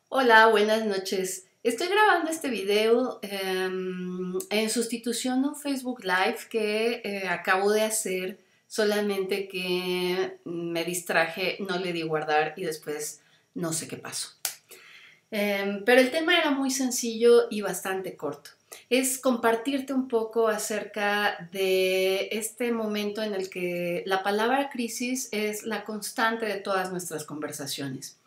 Hola, buenas noches. Estoy grabando este video en sustitución de un Facebook Live que acabo de hacer, solamente que me distraje, no le di guardar y después no sé qué pasó. Pero el tema era muy sencillo y bastante corto. Es compartirte un poco acerca de este momento en el que la palabra crisis es la constante de todas nuestras conversaciones,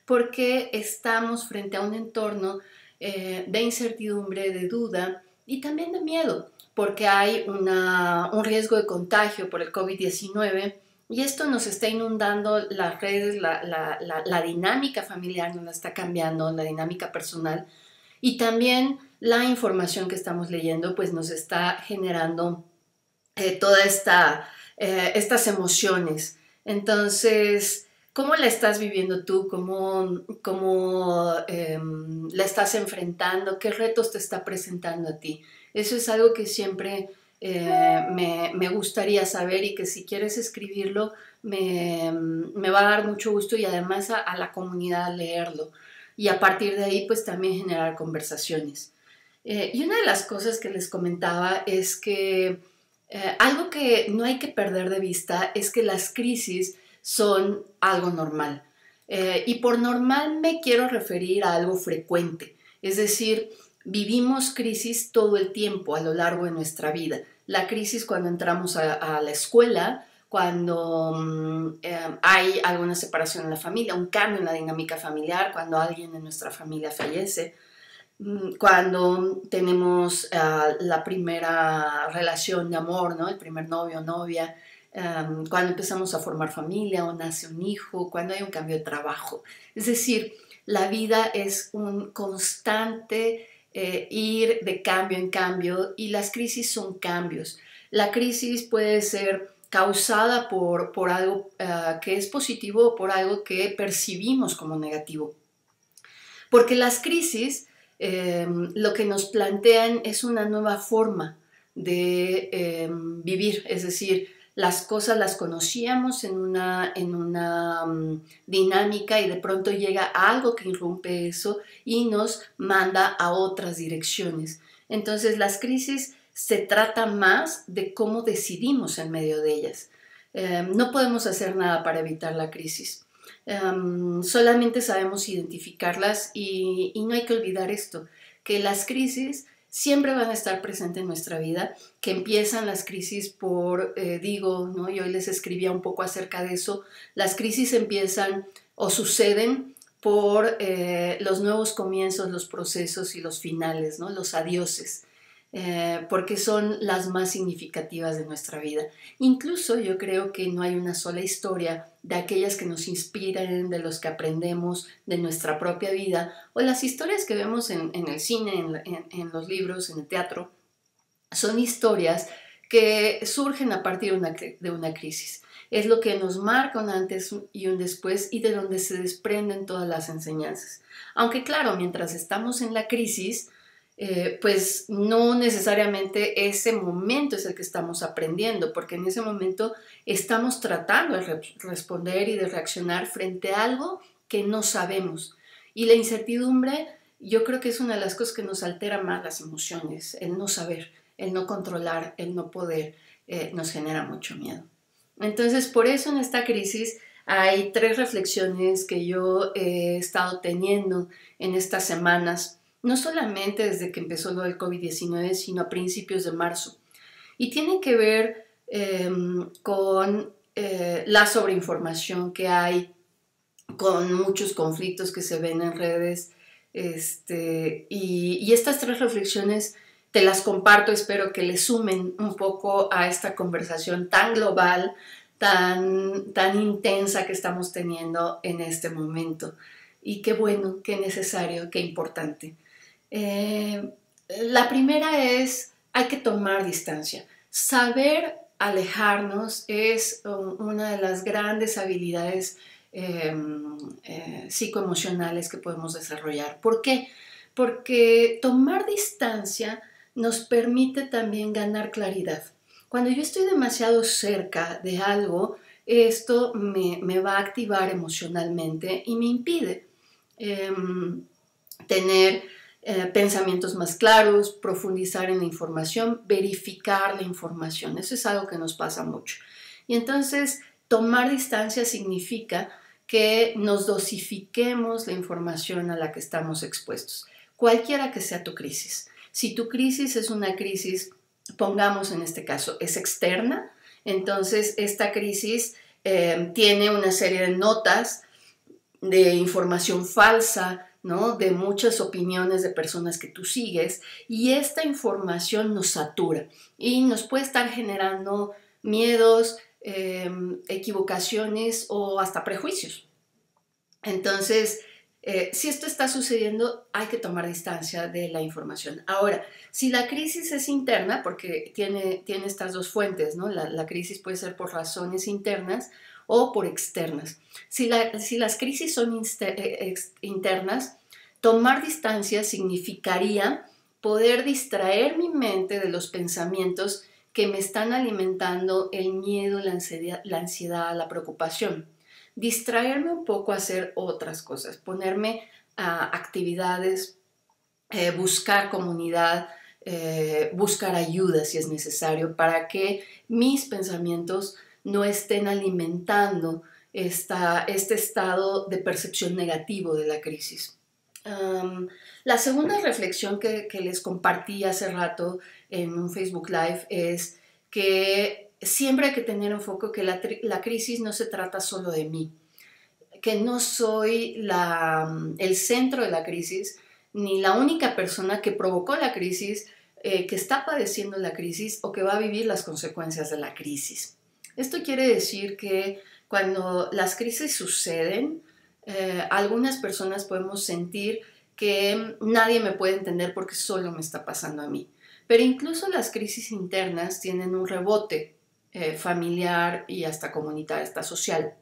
porque estamos frente a un entorno de incertidumbre, de duda y también de miedo, porque hay un riesgo de contagio por el COVID-19 y esto nos está inundando las redes, la dinámica familiar nos la está cambiando, la dinámica personal, y también la información que estamos leyendo pues nos está generando todas estas emociones. Entonces, ¿cómo la estás viviendo tú? ¿Cómo la estás enfrentando? ¿Qué retos te está presentando a ti? Eso es algo que siempre me gustaría saber, y que si quieres escribirlo me va a dar mucho gusto, y además a la comunidad leerlo. Y a partir de ahí pues también generar conversaciones. Y una de las cosas que les comentaba es que algo que no hay que perder de vista es que las crisis son algo normal. Y por normal me quiero referir a algo frecuente. Es decir, vivimos crisis todo el tiempo a lo largo de nuestra vida. La crisis cuando entramos a la escuela, cuando hay alguna separación en la familia, un cambio en la dinámica familiar, cuando alguien en nuestra familia fallece, cuando tenemos la primera relación de amor, ¿no? El primer novio o novia, cuando empezamos a formar familia o nace un hijo, cuando hay un cambio de trabajo. Es decir, la vida es un constante ir de cambio en cambio, y las crisis son cambios. La crisis puede ser causada por algo que es positivo o por algo que percibimos como negativo. Porque las crisis lo que nos plantean es una nueva forma de vivir, es decir, las cosas las conocíamos en una dinámica, y de pronto llega algo que irrumpe eso y nos manda a otras direcciones. Entonces las crisis se trata más de cómo decidimos en medio de ellas. No podemos hacer nada para evitar la crisis. Solamente sabemos identificarlas, y no hay que olvidar esto, que las crisis siempre van a estar presentes en nuestra vida, que empiezan las crisis ¿no? Y hoy les escribía un poco acerca de eso. Las crisis empiezan o suceden por los nuevos comienzos, los procesos y los finales, ¿no? Los adioses. Porque son las más significativas de nuestra vida. Incluso yo creo que no hay una sola historia de aquellas que nos inspiran, de los que aprendemos, de nuestra propia vida, o las historias que vemos en el cine, en los libros, en el teatro. Son historias que surgen a partir de una crisis. Es lo que nos marca un antes y un después, y de donde se desprenden todas las enseñanzas. Aunque claro, mientras estamos en la crisis, pues no necesariamente ese momento es el que estamos aprendiendo, porque en ese momento estamos tratando de responder y de reaccionar frente a algo que no sabemos. Y la incertidumbre, yo creo que es una de las cosas que nos altera más las emociones. El no saber, el no controlar, el no poder, nos genera mucho miedo. Entonces, por eso en esta crisis hay tres reflexiones que yo he estado teniendo en estas semanas, no solamente desde que empezó lo del COVID-19, sino a principios de marzo. Y tienen que ver con la sobreinformación que hay, con muchos conflictos que se ven en redes. Y estas tres reflexiones te las comparto, espero que le sumen un poco a esta conversación tan global, tan intensa que estamos teniendo en este momento. Y qué bueno, qué necesario, qué importante. La primera es, hay que tomar distancia. Saber alejarnos es una de las grandes habilidades psicoemocionales que podemos desarrollar. ¿Por qué? Porque tomar distancia nos permite también ganar claridad. Cuando yo estoy demasiado cerca de algo, esto me va a activar emocionalmente y me impide tener pensamientos más claros, profundizar en la información, verificar la información. Eso es algo que nos pasa mucho. Y entonces, tomar distancia significa que nos dosifiquemos la información a la que estamos expuestos, cualquiera que sea tu crisis. Si tu crisis es una crisis, pongamos en este caso, es externa, entonces esta crisis tiene una serie de notas de información falsa, ¿no? De muchas opiniones de personas que tú sigues, y esta información nos satura y nos puede estar generando miedos, equivocaciones o hasta prejuicios. Entonces, si esto está sucediendo, hay que tomar distancia de la información. Ahora, si la crisis es interna, porque tiene estas dos fuentes, ¿no? La crisis puede ser por razones internas o por externas. Si las crisis son internas, tomar distancia significaría poder distraer mi mente de los pensamientos que me están alimentando el miedo, la ansiedad, la preocupación. Distraerme un poco a hacer otras cosas, ponerme a actividades, buscar comunidad, buscar ayuda si es necesario, para que mis pensamientos no estén alimentando este estado de percepción negativo de la crisis. La segunda reflexión que les compartí hace rato en un Facebook Live es que siempre hay que tener en foco que la crisis no se trata solo de mí, que no soy el centro de la crisis, ni la única persona que provocó la crisis, que está padeciendo la crisis o que va a vivir las consecuencias de la crisis. Esto quiere decir que cuando las crisis suceden, algunas personas podemos sentir que nadie me puede entender porque solo me está pasando a mí. Pero incluso las crisis internas tienen un rebote familiar y hasta comunitario, hasta social.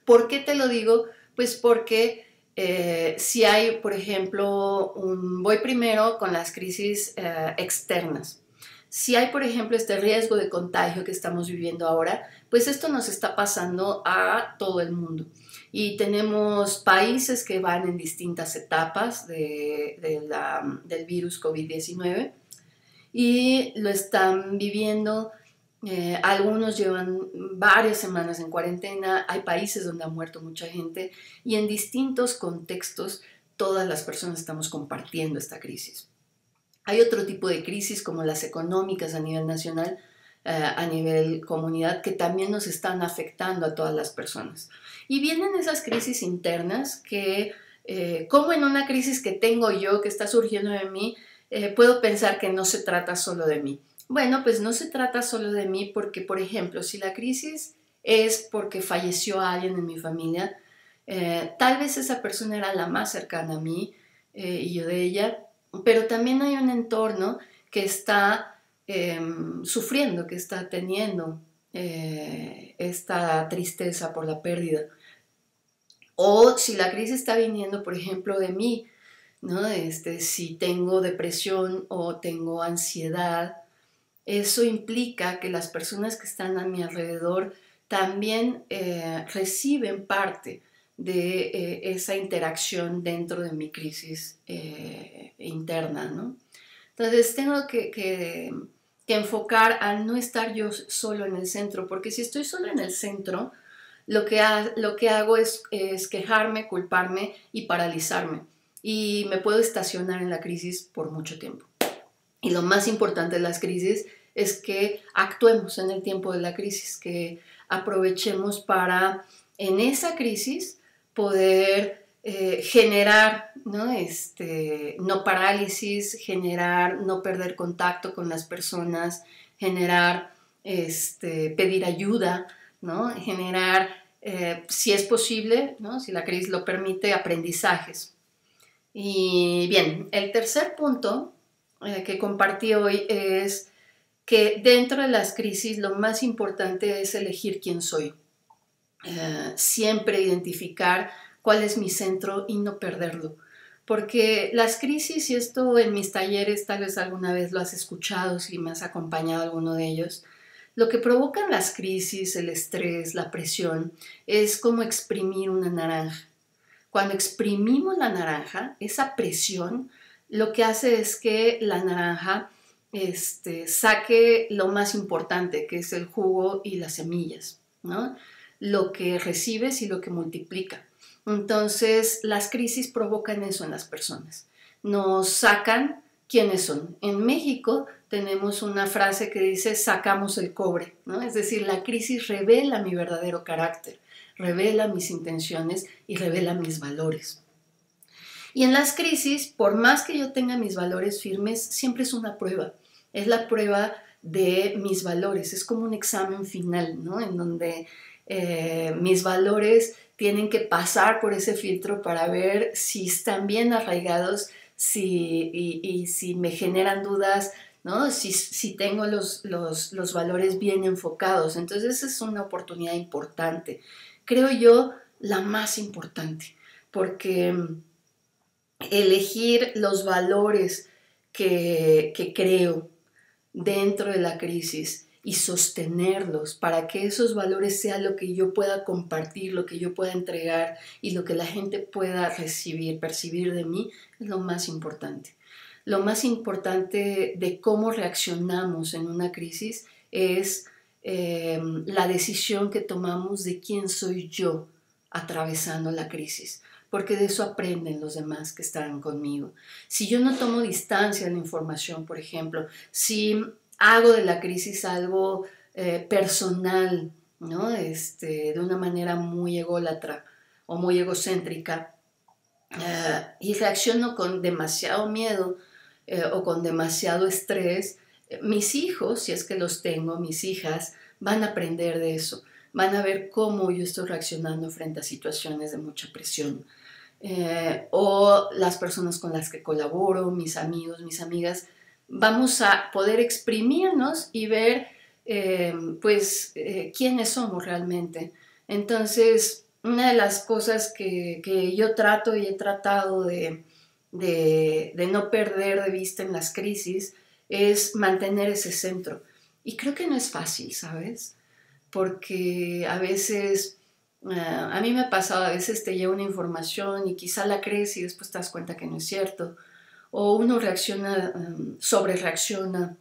¿Por qué te lo digo? Pues porque si hay, por ejemplo, voy primero con las crisis externas. Si hay, por ejemplo, este riesgo de contagio que estamos viviendo ahora, pues esto nos está pasando a todo el mundo. Y tenemos países que van en distintas etapas del virus COVID-19 y lo están viviendo. Algunos llevan varias semanas en cuarentena, hay países donde ha muerto mucha gente y en distintos contextos todas las personas estamos compartiendo esta crisis. Hay otro tipo de crisis como las económicas a nivel nacional, a nivel comunidad, que también nos están afectando a todas las personas. Y vienen esas crisis internas que, como en una crisis que tengo yo, que está surgiendo de mí, puedo pensar que no se trata solo de mí. Bueno, pues no se trata solo de mí porque, por ejemplo, si la crisis es porque falleció alguien en mi familia, tal vez esa persona era la más cercana a mí y yo de ella, pero también hay un entorno que está sufriendo, que está teniendo esta tristeza por la pérdida. O si la crisis está viniendo, por ejemplo, de mí, ¿no? Si tengo depresión o tengo ansiedad, eso implica que las personas que están a mi alrededor también reciben parte de esa interacción dentro de mi crisis interna, ¿no? Entonces tengo que enfocar a no estar yo solo en el centro, porque si estoy solo en el centro, lo que hago es quejarme, culparme y paralizarme. Y me puedo estacionar en la crisis por mucho tiempo. Y lo más importante de las crisis es que actuemos en el tiempo de la crisis, que aprovechemos para en esa crisis poder generar, ¿no? No parálisis, generar no perder contacto con las personas, generar pedir ayuda, ¿no? Generar, si es posible, ¿no? Si la crisis lo permite, aprendizajes. Y bien, el tercer punto que compartí hoy es que dentro de las crisis lo más importante es elegir quién soy. Siempre identificar cuál es mi centro y no perderlo. Porque las crisis, y esto en mis talleres tal vez alguna vez lo has escuchado si me has acompañado a alguno de ellos, lo que provocan las crisis, el estrés, la presión, es como exprimir una naranja. cuando exprimimos la naranja, esa presión lo que hace es que la naranja saque lo más importante, que es el jugo y las semillas, ¿no? Lo que recibes y lo que multiplica. Entonces, las crisis provocan eso en las personas. Nos sacan quiénes son. En México tenemos una frase que dice sacamos el cobre, ¿no? Es decir, la crisis revela mi verdadero carácter, revela mis intenciones y revela mis valores. Y en las crisis, por más que yo tenga mis valores firmes, siempre es una prueba. Es la prueba de mis valores. Es como un examen final, ¿no? En donde mis valores tienen que pasar por ese filtro para ver si están bien arraigados y si me generan dudas, ¿no? Si tengo los valores bien enfocados. Entonces, esa es una oportunidad importante. Creo yo, la más importante, porque elegir los valores que creo dentro de la crisis y sostenerlos para que esos valores sean lo que yo pueda compartir, lo que yo pueda entregar y lo que la gente pueda recibir, percibir de mí, es lo más importante. Lo más importante de cómo reaccionamos en una crisis es la decisión que tomamos de quién soy yo atravesando la crisis, porque de eso aprenden los demás que están conmigo. Si yo no tomo distancia de la información, por ejemplo, si hago de la crisis algo personal, ¿no? De una manera muy ególatra o muy egocéntrica, y reacciono con demasiado miedo o con demasiado estrés, mis hijos, si es que los tengo, mis hijas, van a aprender de eso, van a ver cómo yo estoy reaccionando frente a situaciones de mucha presión. O las personas con las que colaboro, mis amigos, mis amigas, vamos a poder exprimirnos y ver quiénes somos realmente. Entonces, una de las cosas que yo trato y he tratado de no perder de vista en las crisis es mantener ese centro. Y creo que no es fácil, ¿sabes? Porque a veces, a mí me ha pasado, a veces te llega una información y quizá la crees y después te das cuenta que no es cierto. O uno reacciona, sobre reacciona,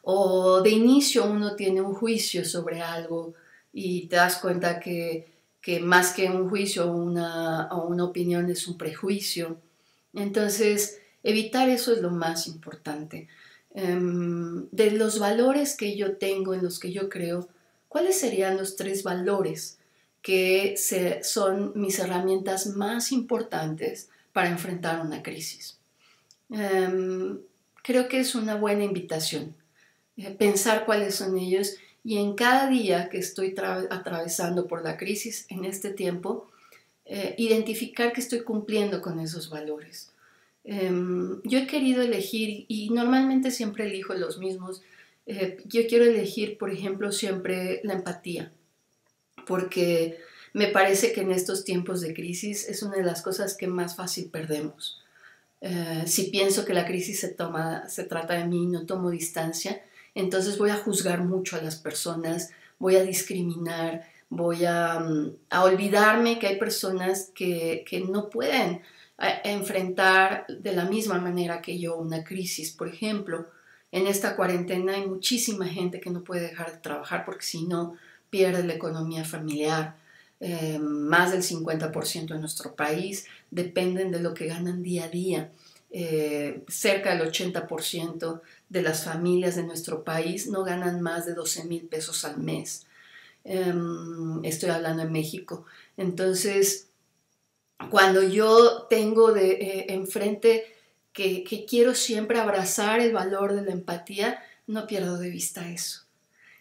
o de inicio uno tiene un juicio sobre algo y te das cuenta que más que un juicio o una opinión es un prejuicio. Entonces, evitar eso es lo más importante. De los valores que yo tengo, en los que yo creo, ¿cuáles serían los 3 valores que son mis herramientas más importantes para enfrentar una crisis? Creo que es una buena invitación pensar cuáles son ellos y en cada día que estoy atravesando por la crisis en este tiempo, identificar que estoy cumpliendo con esos valores. Yo he querido elegir, y normalmente siempre elijo los mismos, yo quiero elegir, por ejemplo, siempre la empatía, porque me parece que en estos tiempos de crisis es una de las cosas que más fácil perdemos. Si pienso que la crisis se trata de mí, no tomo distancia, entonces voy a juzgar mucho a las personas, voy a discriminar, voy a olvidarme que hay personas que no pueden enfrentar de la misma manera que yo una crisis. Por ejemplo, en esta cuarentena hay muchísima gente que no puede dejar de trabajar porque si no pierde la economía familiar. Más del 50% de nuestro país dependen de lo que ganan día a día. Cerca del 80% de las familias de nuestro país no ganan más de 12,000 pesos al mes. Estoy hablando de México. Entonces, cuando yo tengo enfrente que quiero siempre abrazar el valor de la empatía, no pierdo de vista eso.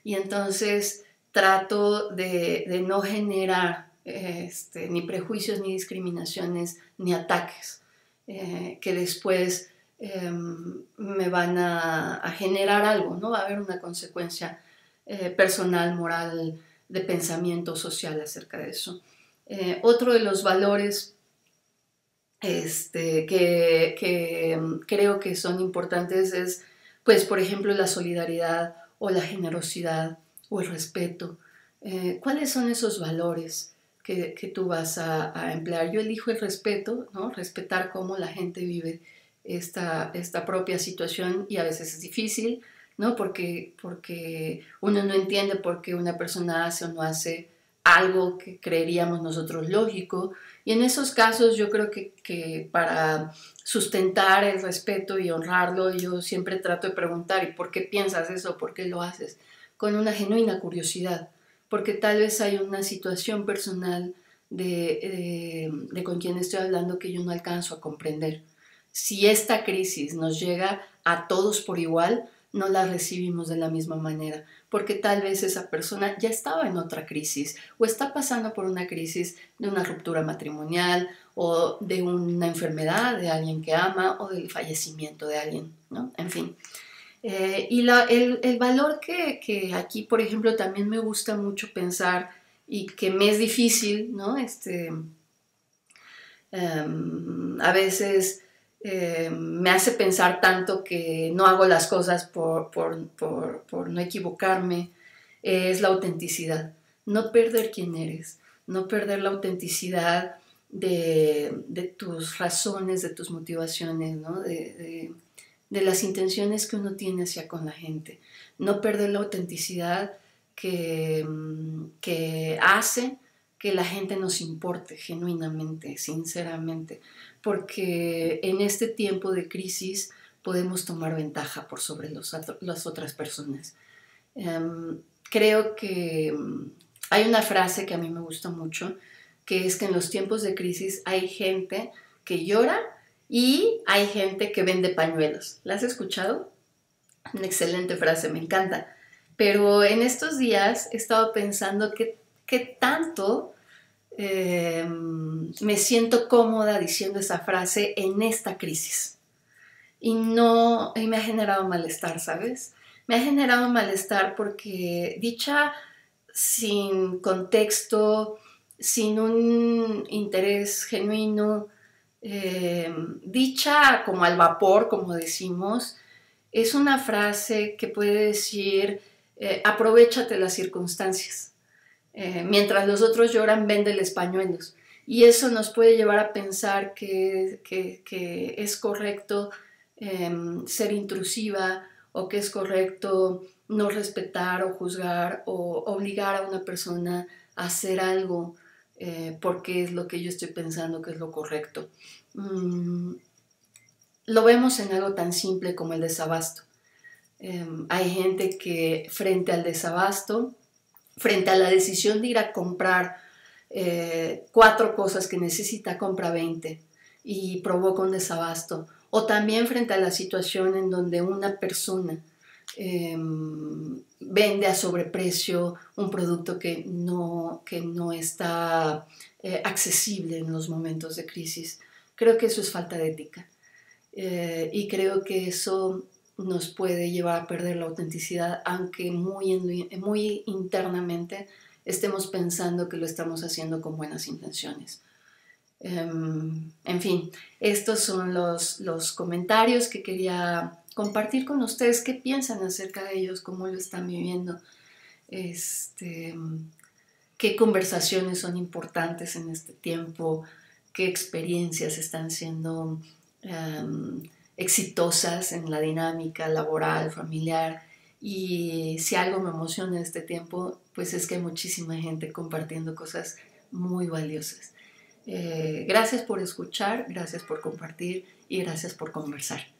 Y entonces trato de no generar ni prejuicios, ni discriminaciones, ni ataques que después me van a generar algo, ¿no? Va a haber una consecuencia personal, moral, de pensamiento social acerca de eso. Otro de los valores que creo que son importantes es, pues, por ejemplo, la solidaridad o la generosidad o el respeto. ¿Cuáles son esos valores? que tú vas a emplear. Yo elijo el respeto, ¿no? Respetar cómo la gente vive esta propia situación, y a veces es difícil, ¿no? Porque uno no entiende por qué una persona hace o no hace algo que creeríamos nosotros lógico. Y en esos casos yo creo que para sustentar el respeto y honrarlo, yo siempre trato de preguntar: ¿y por qué piensas eso? ¿Por qué lo haces? Con una genuina curiosidad, porque tal vez hay una situación personal de con quien estoy hablando que yo no alcanzo a comprender. Si esta crisis nos llega a todos por igual, no la recibimos de la misma manera, porque tal vez esa persona ya estaba en otra crisis o está pasando por una crisis de una ruptura matrimonial o de una enfermedad de alguien que ama o del fallecimiento de alguien, ¿no? En fin. El valor que aquí, por ejemplo, también me gusta mucho pensar y que me es difícil, ¿no? A veces me hace pensar tanto que no hago las cosas por no equivocarme, es la autenticidad. No perder quién eres, no perder la autenticidad de tus razones, de tus motivaciones, ¿no? De las intenciones que uno tiene hacia con la gente. No perder la autenticidad que hace que la gente nos importe genuinamente, sinceramente, porque en este tiempo de crisis podemos tomar ventaja por sobre las otras personas. Creo que hay una frase que a mí me gusta mucho, que es que en los tiempos de crisis hay gente que llora y hay gente que vende pañuelos. ¿La has escuchado? Una excelente frase, me encanta. Pero en estos días he estado pensando que tanto me siento cómoda diciendo esa frase en esta crisis. Y me ha generado malestar, ¿sabes? Me ha generado malestar porque dicha sin contexto, sin un interés genuino, dicha como al vapor, como decimos, es una frase que puede decir: aprovéchate las circunstancias. Mientras los otros lloran, véndeles pañuelos. Y eso nos puede llevar a pensar que es correcto ser intrusiva, o que es correcto no respetar o juzgar o obligar a una persona a hacer algo porque es lo que yo estoy pensando que es lo correcto. Lo vemos en algo tan simple como el desabasto. Hay gente que frente al desabasto, frente a la decisión de ir a comprar 4 cosas que necesita, compra 20 y provoca un desabasto. O también frente a la situación en donde una persona vende a sobreprecio un producto que no está accesible en los momentos de crisis. Creo que eso es falta de ética. Y creo que eso nos puede llevar a perder la autenticidad, aunque muy internamente estemos pensando que lo estamos haciendo con buenas intenciones. En fin, estos son los comentarios que quería compartir con ustedes. ¿Qué piensan acerca de ellos? ¿Cómo lo están viviendo? ¿Qué conversaciones son importantes en este tiempo? ¿Qué experiencias están siendo exitosas en la dinámica laboral, familiar? Y si algo me emociona en este tiempo, pues es que hay muchísima gente compartiendo cosas muy valiosas. Gracias por escuchar, gracias por compartir y gracias por conversar.